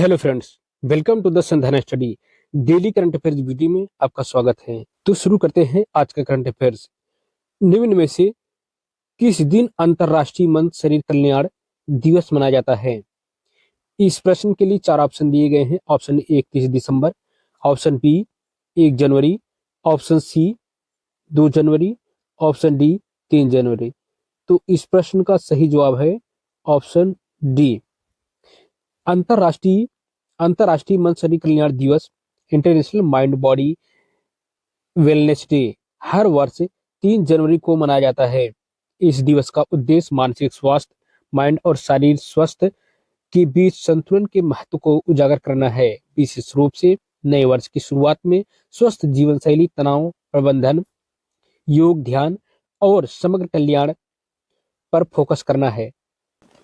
Hello friends, welcome to the Sandhana study. Daily current affairs video में आपका स्वागत है। तो शुरू करते हैं आज का करंट अफेयर्स। निम्न में से किस दिन अंतर्राष्ट्रीय मंद शरीर कल्याण दिवस मनाया जाता है? इस प्रश्न के लिए चार ऑप्शन दिए गए हैं। ऑप्शन ए 31 दिसंबर, ऑप्शन बी 1 जनवरी, ऑप्शन सी 2 जनवरी, ऑप्शन डी 3 जनवरी। तो इस प्रश्न का सही जवाब है ऑप्शन डी। अंतर्राष्ट्रीय अंतर्राष्ट्रीय मन शरीर कल्याण दिवस, international mind body wellness day, हर वर्ष 3 जनवरी को मनाया जाता है। इस दिवस का उद्देश्य मानसिक स्वास्थ्य, माइंड और शारीरिक स्वास्थ्य के बीच संतुलन के महत्व को उजागर करना है। विशेष रूप से नए वर्ष की शुरुआत में स्वस्थ जीवन शैली, तनाव प्रबंधन, योग, ध्यान और समग्र कल्याण पर फोकस करना है।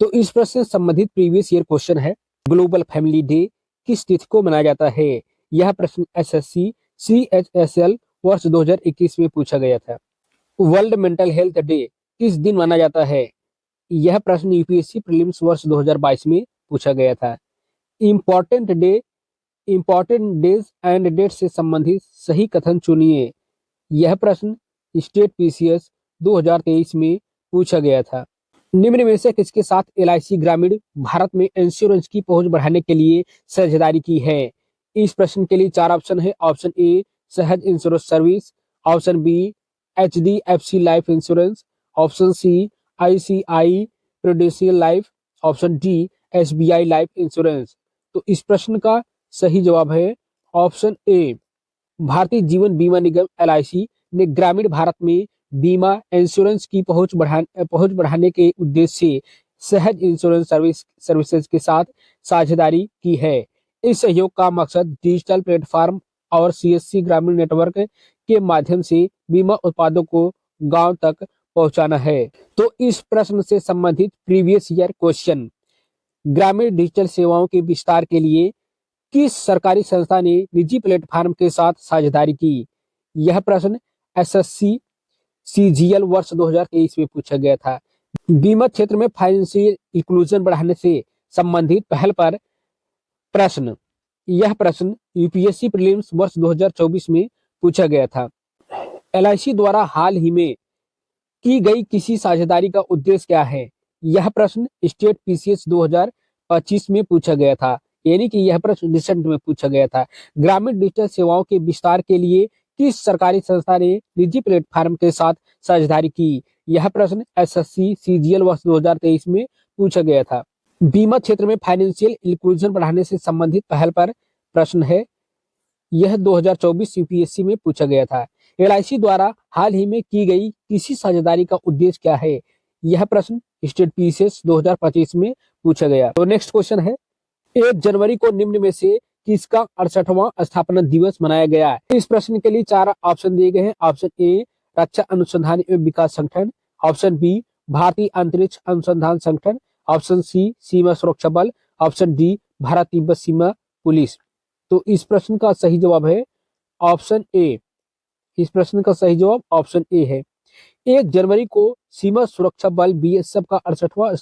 तो इस प्रश्न से संबंधित प्रीवियस ईयर क्वेश्चन है, ग्लोबल फैमिली डे किस तिथि को मनाया जाता है? यह प्रश्न एसएससी CHSL वर्ष 2021 में पूछा गया था। वर्ल्ड मेंटल हेल्थ डे किस दिन माना जाता है? यह प्रश्न यूपीएससी प्रीलिम्स वर्ष 2022 में पूछा गया था। इंपॉर्टेंट डेज एंड डेट से संबंधित सही कथन चुनिए। यह प्रश्न स्टेट पीसीएस 2023 में पूछा गया था। निम्न में से किसके साथ LIC ग्रामीण भारत में इंश्योरेंस की पहुंच बढ़ाने के लिए साझेदारी की है? इस प्रश्न के लिए चार ऑप्शन है। Option A Sahaj insurance service, option B HDFC life insurance, option C ICI prudential life, option D SBI life insurance. तो इस प्रश्न का सही जवाब है ऑप्शन ए। भारतीय जीवन बीमा निगम LIC ने ग्रामीण भारत में बीमा इंश्योरेंस की पहुंच बढ़ाने के उद्देश्य से सहज इंश्योरेंस सर्विसेज के साथ साझेदारी की है। इस सहयोग का मकसद डिजिटल प्लेटफॉर्म और CSC ग्रामीण नेटवर्क के माध्यम से बीमा उत्पादों को गांव तक पहुंचाना है। तो इस प्रश्न से संबंधित प्रीवियस ईयर क्वेश्चन, ग्रामीण डिजिटल सेवाओं के विस्तार के लिए किस सरकारी संस्था ने निजी प्लेटफॉर्म के साथ साझेदारी की? यह प्रश्न SSC CGL वर्ष 2023 में पूछा गया था। बीमा क्षेत्र में फाइनेंशियल इंक्लूजन बढ़ाने से संबंधित पहल पर प्रश्न, यह प्रश्न यूपीएससी प्रीलिम्स वर्ष 2024 में पूछा गया था। LIC द्वारा हाल ही में की गई किसी साझेदारी का उद्देश्य क्या है? यह प्रश्न स्टेट पीसीएस 2025 में पूछा गया था, यानी कि यह प्रश्न रिसेंट में पूछा गया था। ग्रामीण डिजिटल सेवाओं के विस्तार के लिए किस सरकारी संस्था ने निजी प्लेटफॉर्म के साथ साझेदारी की? यह प्रश्न SSC CGL वर्ष 2023 में पूछा गया था। बीमा क्षेत्र में फाइनेंशियल इंक्लूजन बढ़ाने से संबंधित पहल पर प्रश्न है, यह 2024 यूपीएससी में पूछा गया था। LIC द्वारा हाल ही में की गई किसी साझेदारी का उद्देश्य क्या है? यह प्रश्न स्टेट पीसीएस 2025 में पूछा गया। तो नेक्स्ट क्वेश्चन है, 1 जनवरी को निम्न में से किसका 68वां स्थापना दिवस मनाया गया है? इस प्रश्न के लिए चार ऑप्शन दिए गए हैं। ऑप्शन ए रक्षा अनुसंधान एवं विकास संगठन, ऑप्शन बी भारतीय अंतरिक्ष अनुसंधान संगठन, ऑप्शन सी सीमा सुरक्षा बल, ऑप्शन डी भारत तिब्बत सीमा पुलिस। तो इस प्रश्न का सही जवाब है ऑप्शन ए। इस प्रश्न का सही जवाब ऑप्शन ए है। 1 जनवरी को सीमा सुरक्षा बल BSF का 68वां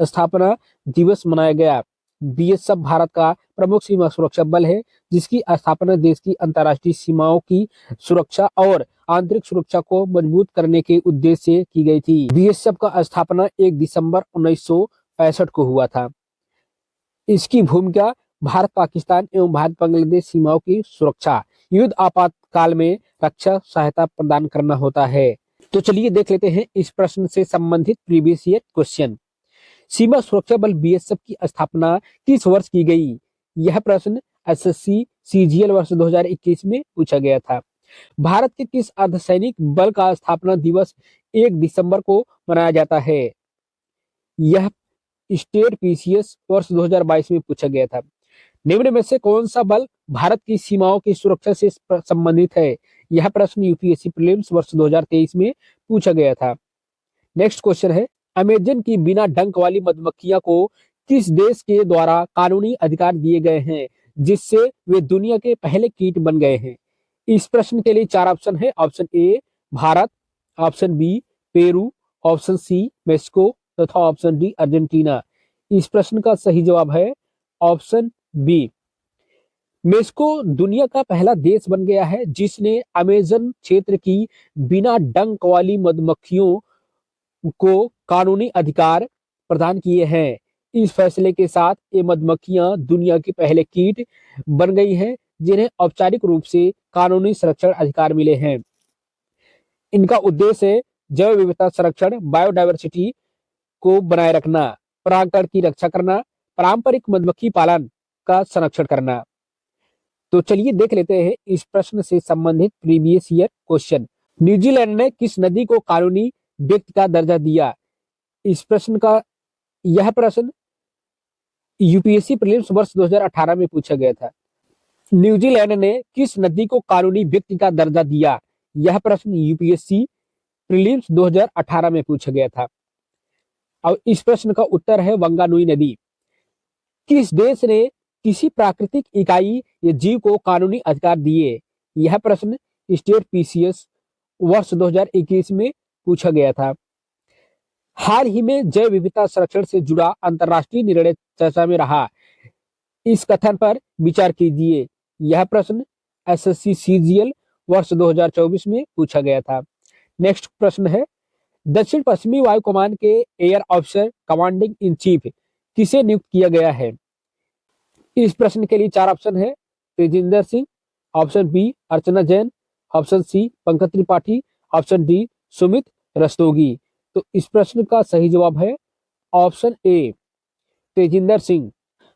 स्थापना दिवस मनाया गया। BSF भारत का प्रमुख सीमा सुरक्षा बल है, जिसकी स्थापना देश की अंतर्राष्ट्रीय सीमाओं की सुरक्षा और आंतरिक सुरक्षा को मजबूत करने के उद्देश्य से की गई थी। BSF का स्थापना 1 दिसंबर 1965 को हुआ था। इसकी भूमिका भारत पाकिस्तान एवं भारत बांग्लादेश सीमाओं की सुरक्षा, युद्ध आपातकाल में रक्षा सहायता प्रदान करना होता है। तो चलिए देख लेते हैं इस प्रश्न से संबंधित प्रीवियस ईयर क्वेश्चन। सीमा सुरक्षा बल BSF की स्थापना किस वर्ष की गई? यह प्रश्न SSC CGL वर्ष 2021 में पूछा गया था। भारत के किस अर्धसैनिक बल का स्थापना दिवस 1 दिसंबर को मनाया जाता है? यह स्टेट पीसीएस वर्ष 2022 में पूछा गया था। निम्न में से कौन सा बल भारत की सीमाओं की सुरक्षा से संबंधित है? यह प्रश्न यूपीएससी प्रीलिम्स वर्ष 2023 में पूछा गया था। नेक्स्ट क्वेश्चन है, अमेजन की बिना डंक वाली मधुमक्खियां को किस देश के द्वारा कानूनी अधिकार दिए गए हैं, जिससे वे दुनिया के पहले कीट बन गए हैं? इस प्रश्न के लिए चार ऑप्शन है। Option A Bharat, option B Peru, option C Mexico तथा ऑप्शन डी अर्जेंटीना। इस प्रश्न का सही जवाब है ऑप्शन बी। मेक्सिको दुनिया का पहला देश बन गया है जिसने अमेजन क्षेत्र की बिना डंक वाली मधुमक्खियों को कानूनी अधिकार प्रदान किए हैं। इस फैसले के साथ ये मधुमक्खियां दुनिया के पहले कीट बन गई हैं जिन्हें औपचारिक रूप से कानूनी संरक्षण अधिकार मिले हैं। इनका उद्देश्य है जैव विविधता संरक्षण, बायोडायवर्सिटी को बनाए रखना, परागकण की रक्षा करना, पारंपरिक मधुमक्खी पालन का संरक्षण करना। तो चलिए देख लेते हैं इस प्रश्न से संबंधित प्रीवियस ईयर क्वेश्चन। न्यूजीलैंड ने किस नदी को कानूनी व्यक्ति का दर्जा दिया? इस प्रश्न का यह प्रश्न यूपीएससी प्रीलिम्स वर्ष 2018 में पूछा गया था। न्यूजीलैंड ने किस नदी को कानूनी व्यक्ति का दर्जा दिया? यह प्रश्न यूपीएससी प्रीलिम्स 2018 में पूछा गया था। और इस प्रश्न का उत्तर है वंगानुई नदी। किस देश ने किसी प्राकृतिक इकाई या जीव को कानूनी अधिकार दिए? यह प्रश्न स्टेट पीसीएस वर्ष 2021 में पूछा गया था। हाल ही में जैव विविधता संरक्षण से जुड़ा अंतरराष्ट्रीय निर्णय चर्चा में रहा, इस कथन पर विचार कीजिए। यह प्रश्न एसएससी सीजीएल वर्ष 2024 में पूछा गया था। नेक्स्ट प्रश्न है, दक्षिण पश्चिमी वायु कमान के air officer commanding in chief किसे नियुक्त किया गया है? इस प्रश्न के लिए 4 ऑप्शन है। Tejinder Singh, option B Archana Jain, option C Pankaj Tripathi, option D Sumit Rastogi. तो इस प्रश्न का सही जवाब है ऑप्शन ए तेजिंदर सिंह।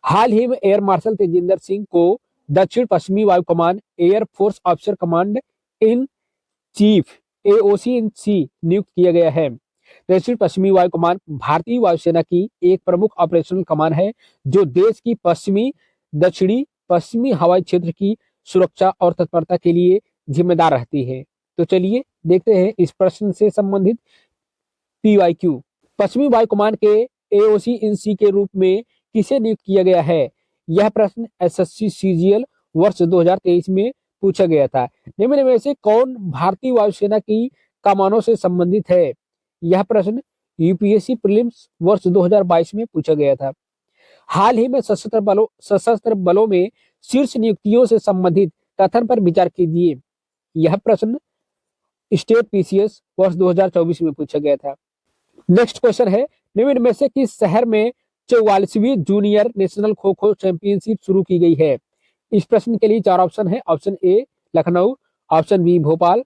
हाल ही में एयर मार्शल तेजिंदर सिंह को दक्षिण पश्चिमी वायु कमान air force officer command in chief AOC in C नियुक्त किया गया है। दक्षिण पश्चिमी वायु कमान भारतीय वायुसेना की एक प्रमुख ऑपरेशनल कमान है जो देश की पश्चिमी, दक्षिणी, पश्चिमी हवाई क्षेत्र की सुरक्षा और तत्परता के लिए जिम्मेदार रहती है। तो चलिए देखते हैं इस प्रश्न से संबंधित पीवाईक्यू। पश्चिमी वायु कमान के एओसी इन सी के रूप में किसे नियुक्त किया गया है? यह प्रश्न एसएससी सीजीएल वर्ष 2023 में पूछा गया था। निम्न में से कौन भारतीय वायुसेना की कमानों से संबंधित है? यह प्रश्न यूपीएससी प्रीलिम्स वर्ष 2022 में पूछा गया था। हाल ही में सशस्त्र बलों में शीर्ष नियुक्तियों से संबंधित कथन पर विचार कीजिए। यह प्रश्न स्टेट पीसीएस वर्ष 2024 में पूछा गया था। नेक्स्ट क्वेश्चन है, निम्न में से किस शहर में 44वीं junior national kho kho championship शुरू की गई है? इस प्रश्न के लिए 4 ऑप्शन है। Option A Lucknow, option B Bhopal,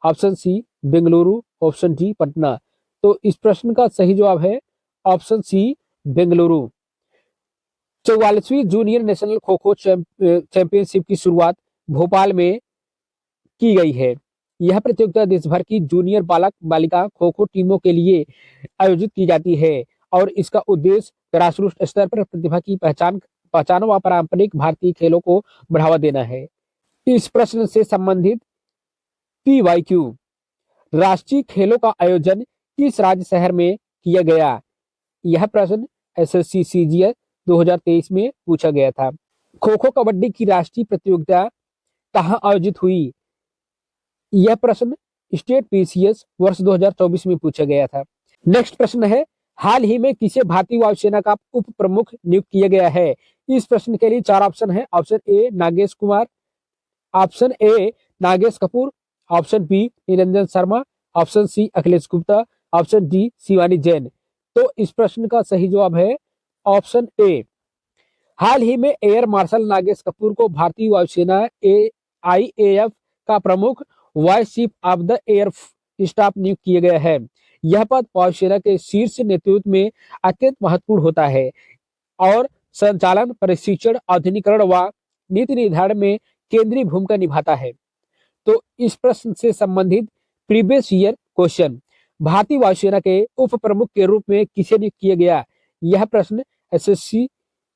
option C Bengaluru, option D Patna. तो इस प्रश्न का सही जवाब है ऑप्शन सी बेंगलुरु। 44वीं junior national kho kho championship की शुरुआत भोपाल में की गई है। यह प्रतियोगिता देश भर की जूनियर बालक बालिका खो खो टीमों के लिए आयोजित की जाती है और इसका उद्देश्य ग्रासरूट स्तर पर प्रतिभा की पहचान व पारंपरिक भारतीय खेलों को बढ़ावा देना है। इस प्रश्न से संबंधित पीवाईक्यू, राष्ट्रीय खेलों का आयोजन किस राज्य शहर में किया गया? यह प्रश्न एसएससी सीजीएल 2023 में पूछा गया था। खो खो कबड्डी की राष्ट्रीय प्रतियोगिता कहाँ आयोजित हुई? यह प्रश्न स्टेट पीसीएस वर्ष 2024 में पूछा गया था। नेक्स्ट प्रश्न है, हाल ही में किसे भारतीय वायुसेना का उप प्रमुख नियुक्त किया गया है? इस प्रश्न के लिए 4 ऑप्शन है। Option A Nagesh Kumar, option A Nagesh Kapoor, option B Niranjan Sharma, option C Akhilesh Gupta, option D Shivani Jain. तो इस प्रश्न का सही जवाब है ऑप्शन ए। हाल ही में एयर मार्शल नागेश कपूर को भारतीय वायुसेना आईएएफ का प्रमुख vice chief of the air staff नियुक्त किया गया है। यह पद वायुसेना के शीर्ष नेतृत्व में अत्यंत महत्वपूर्ण होता है और संचालन, प्रशिक्षण, आधुनिकीकरण व नीति निर्धारण में केंद्रीय भूमिका निभाता है। तो इस प्रश्न से संबंधित प्रीवियस ईयर क्वेश्चन, भारतीय वायुसेना के उप प्रमुख के रूप में किसे नियुक्त किया गया? यह प्रश्न एसएससी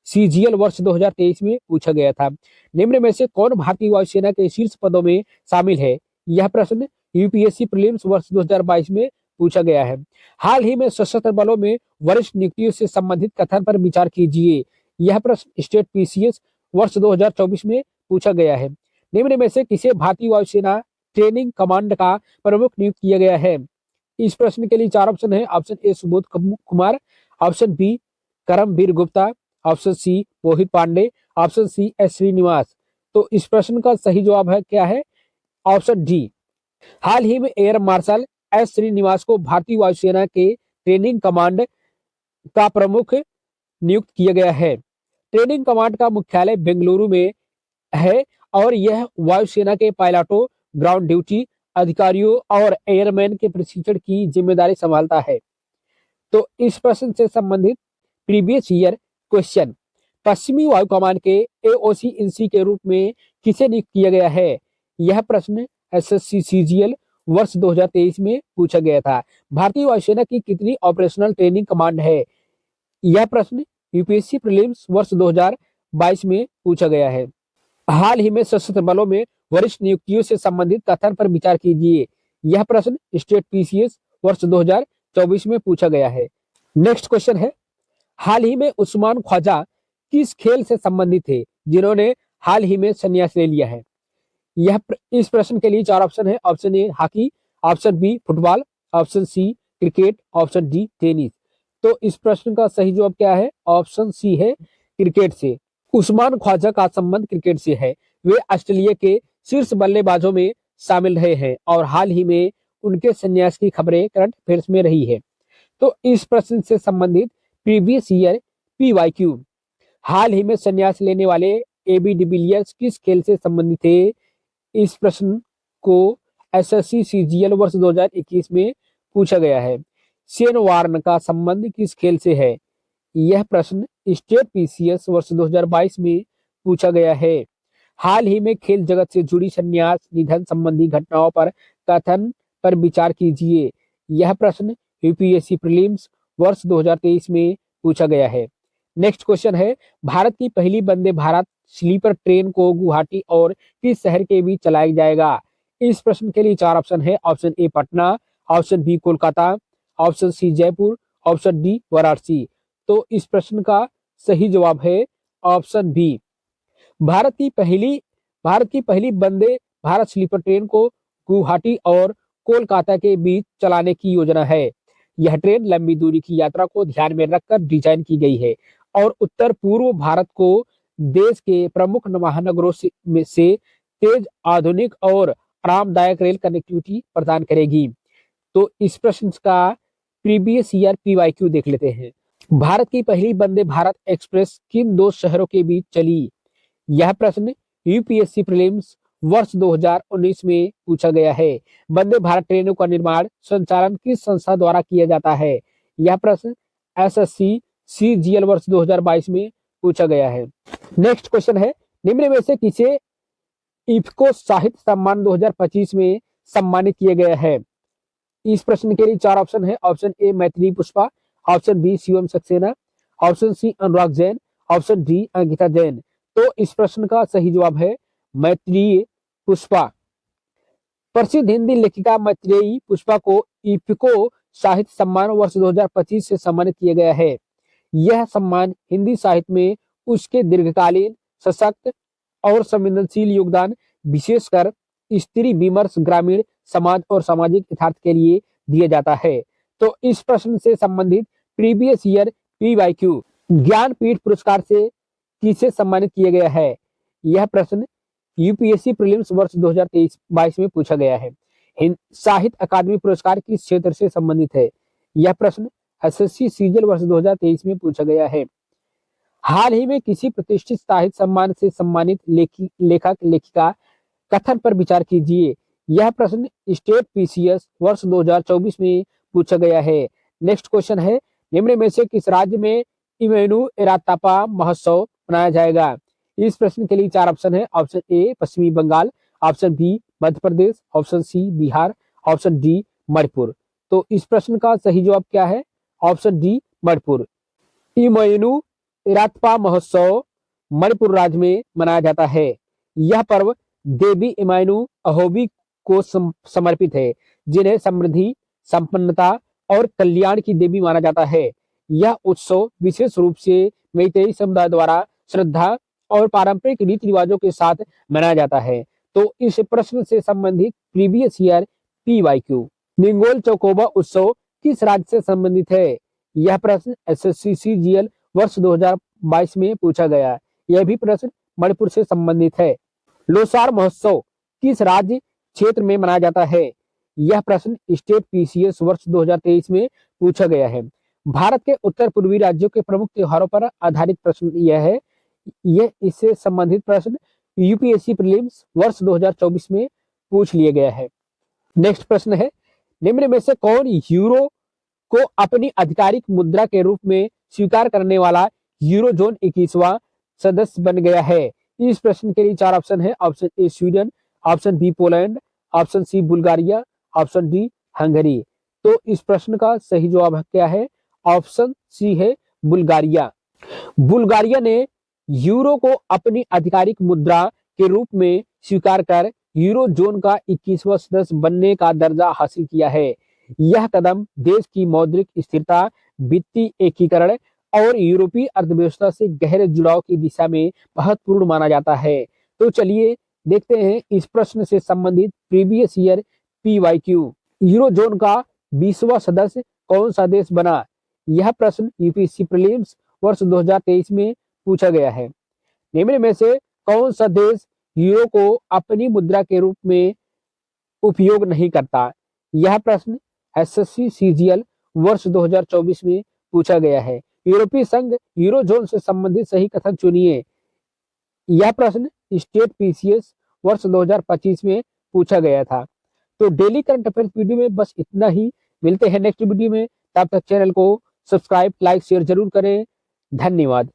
सीजीएल वर्ष 2023 में पूछा गया था। निम्न में से कौन भारतीय वायुसेना के शीर्ष पदों में शामिल है? यह प्रश्न यूपीएससी प्रीलिम्स वर्ष 2022 में पूछा गया है। हाल ही में सशस्त्र बलों में वरिष्ठ नियुक्तियों से संबंधित कथन पर विचार कीजिए। यह प्रश्न स्टेट पीसीएस वर्ष 2024 में पूछा गया है। निम्न में से किसे भारतीय वायुसेना ट्रेनिंग कमांड का प्रमुख नियुक्त किया गया है? इस प्रश्न के लिए 4 ऑप्शन है। Option A Subodh Kumar, option B Karamveer Gupta, option C Mohit Pandey, option C S Srinivas. तो इस प्रश्न का सही जवाब है क्या है? Option D. हाल ही में एयर मार्शल एस श्रीनिवास को भारतीय वायुसेना के ट्रेनिंग कमांड का प्रमुख नियुक्त किया गया है। ट्रेनिंग कमांड का मुख्यालय बेंगलुरु में है और यह वायुसेना के पायलटों, ग्राउंड ड्यूटी अधिकारियों और एयरमैन के प्रशिक्षण की जिम्मेदारी संभालता है। तो इस प्रश्न से संबंधित प्रीवियस ईयर क्वेश्चन, पश्चिमी वायु कमान के एओसी इन सी के रूप में किसे नियुक्त किया गया है? यह प्रश्न एसएससी सीजीएल वर्ष 2023 में पूछा गया था। भारतीय वायुसेना की कितनी ऑपरेशनल ट्रेनिंग कमांड है? यह प्रश्न यूपीएससी प्रीलिम्स वर्ष 2022 में पूछा गया है। हाल ही में सशस्त्र बलों में वरिष्ठ नियुक्तियों से संबंधित कथन पर विचार कीजिए। यह प्रश्न स्टेट पीसीएस वर्ष 2024 में पूछा गया है। नेक्स्ट क्वेश्चन है, हाल ही में उस्मान ख्वाजा किस खेल से संबंधित थे जिन्होंने हाल ही में संन्यास ले लिया है? इस प्रश्न के लिए 4 ऑप्शन है। Option A hockey, option B football, option C cricket, option D tennis. तो इस प्रश्न का सही जवाब क्या है? ऑप्शन सी है क्रिकेट से। उस्मान ख्वाजा का संबंध क्रिकेट से है। वे ऑस्ट्रेलिया के शीर्ष बल्लेबाजों में शामिल रहे हैं और हाल ही में उनके संन्यास की खबरें करंट अफेयर्स में रही है। तो इस प्रश्न से संबंधित प्रीवियस ईयर पीवाईक्यू, हाल ही में संन्यास लेने वाले एबी डिविलियर्स किस खेल से संबंधित थे? इस प्रश्न को एसएससी सीजीएल वर्ष 2021 में पूछा गया है। शेन वार्न का संबंध किस खेल से है? यह प्रश्न स्टेट पीसीएस वर्ष 2022 में पूछा गया है। हाल ही में खेल जगत से जुड़ी संन्यास निधन संबंधी घटनाओं पर कथन पर विचार कीजिए। यह प्रश्न यूपीएससी प्रीलिम्स वर्ष 2023 में पूछा गया है। नेक्स्ट क्वेश्चन है, भारत की पहली वंदे भारत स्लीपर ट्रेन को गुवाहाटी और किस शहर के बीच चलाया जाएगा? इस प्रश्न के लिए 4 ऑप्शन है। Option A Patna, option B Kolkata, option C Jaipur, option D Varanasi. तो इस प्रश्न का सही जवाब है ऑप्शन बी। भारत की पहली वंदे भारत स्लीपर ट्रेन को गुवाहाटी और कोलकाता के बीच चलाने की योजना है। यह ट्रेन लंबी दूरी की यात्रा को ध्यान में रखकर डिजाइन की गई है और उत्तर पूर्व भारत को देश के प्रमुख महानगरों से तेज, आधुनिक और आरामदायक रेल कनेक्टिविटी प्रदान करेगी। तो इस प्रश्न का प्रीवियस ईयर पीवाईक्यू देख लेते हैं। भारत की पहली वंदे भारत एक्सप्रेस किन 2 शहरों के बीच चली? यह प्रश्न यूपीएससी प्रीलिम्स वर्ष 2019 में पूछा गया है। वंदे भारत ट्रेनों का निर्माण संचालन किस संस्था द्वारा किया जाता है? यह प्रश्न एसएससी सीजीएल वर्ष 2022 में पूछा गया है। नेक्स्ट क्वेश्चन है, निम्न में से किसे इफ्को साहित्य सम्मान 2025 में सम्मानित किया गया है? इस प्रश्न के लिए 4 ऑप्शन है। Option A Maithili Pushpa, option B Shivam Saxena, option C Anurag Jain, option D Ankita Jain. तो इस प्रश्न का सही जवाब है मैत्रेयी पुष्पा। प्रसिद्ध हिंदी लेखिका मैत्रेयी पुष्पा को इफ्को साहित्य सम्मान वर्ष 2025 से सम्मानित किया गया है। यह सम्मान हिंदी साहित्य में उसके दीर्घकालीन, सशक्त और संवेदनशील योगदान, विशेषकर स्त्री विमर्श, ग्रामीण समाज और सामाजिक यथार्थ के लिए दिया जाता है। तो इस प्रश्न से संबंधित प्रीवियस ईयर पीवाईक्यू, ज्ञानपीठ पुरस्कार से किसे सम्मानित किया गया है? यह प्रश्न यूपीएससी प्रीलिम्स वर्ष 2023-22 में पूछा गया है। साहित्य अकादमी पुरस्कार किस क्षेत्र से संबंधित है? यह प्रश्न एसएससी सीजीएल वर्ष 2023 में पूछा गया है। हाल ही में किसी प्रतिष्ठित साहित्य सम्मान से सम्मानित लेखक लेखिका कथन पर विचार कीजिए। यह प्रश्न स्टेट पीसीएस वर्ष 2024 में पूछा गया है। नेक्स्ट क्वेश्चन है, निम्न में से किस राज्य में इमैनू एरातापा महोत्सव मनाया जाएगा? इस प्रश्न के लिए 4 ऑप्शन है। ऑप्शन ए पश्चिमी Bengal, option B Madhya Pradesh, option C Bihar, option D Manipur. तो इस प्रश्न का सही जवाब क्या है? Option D Manipur. इमैनू एरातपा महोत्सव मणिपुर राज्य में मनाया जाता है। यह पर्व देवी इमैनू अहोबी को समर्पित है, जिन्हें समृद्धि, संपन्नता और कल्याण की देवी माना जाता है। यह उत्सव विशेष रूप से मैतेई समुदाय द्वारा श्रद्धा और पारंपरिक रीति रिवाजों के साथ मनाया जाता है। तो इस प्रश्न से संबंधित प्रीवियस ईयर पीवाईक्यू, निंगोल चौकोबा उत्सव किस राज्य से संबंधित है? यह प्रश्न एसएससी सीजीएल वर्ष 2022 में पूछा गया। यह भी प्रश्न मणिपुर से संबंधित है। लोसार महोत्सव किस राज्य क्षेत्र में मनाया जाता है? यह प्रश्न स्टेट पीसीएस वर्ष 2023 में पूछा गया है। भारत के उत्तर पूर्वी राज्यों के प्रमुख त्योहारों पर आधारित प्रश्न यह है। यह इससे संबंधित प्रश्न यूपीएससी प्रीलिम्स वर्ष 2024 में पूछ लिया गया है। नेक्स्ट प्रश्न है, निम्न में से कौन यूरो को अपनी आधिकारिक मुद्रा के रूप में स्वीकार करने वाला यूरोजोन 21वां सदस्य बन गया है? इस प्रश्न के लिए 4 ऑप्शन है। Option A Sweden, option B Poland, option C Bulgaria, option D Hungary. तो इस प्रश्न का सही जवाब क्या है? ऑप्शन सी है बुल्गारिया। बुल्गारिया ने यूरो को अपनी आधिकारिक मुद्रा के रूप में स्वीकार कर यूरो जोन का 21वां सदस्य बनने का दर्जा हासिल किया है। यह कदम देश की मौद्रिक स्थिरता, वित्तीय एकीकरण और यूरोपीय अर्थव्यवस्था से गहरे जुड़ाव की दिशा में महत्वपूर्ण माना जाता है। तो चलिए देखते हैं इस प्रश्न से संबंधित previous year PYQ. Euro zone का 20वां सदस्य कौन सा देश बना? यह प्रश्न यूपीएससी प्रीलिम्स वर्ष 2023 में पूछा गया है। निम्न में से कौन सा देश यूरो को अपनी मुद्रा के रूप में उपयोग नहीं करता? यह प्रश्न एसएससी सीजीएल वर्ष 2024 में पूछा गया है। यूरोपीय संघ यूरो जोन से संबंधित सही कथन चुनिए। यह प्रश्न स्टेट पीसीएस वर्ष 2025 में पूछा गया था। तो डेली करंट अफेयर्स वीडियो में बस इतना ही। मिलते हैं नेक्स्ट वीडियो में। तब तक चैनल को सब्सक्राइब, लाइक, शेयर जरूर करें। धन्यवाद।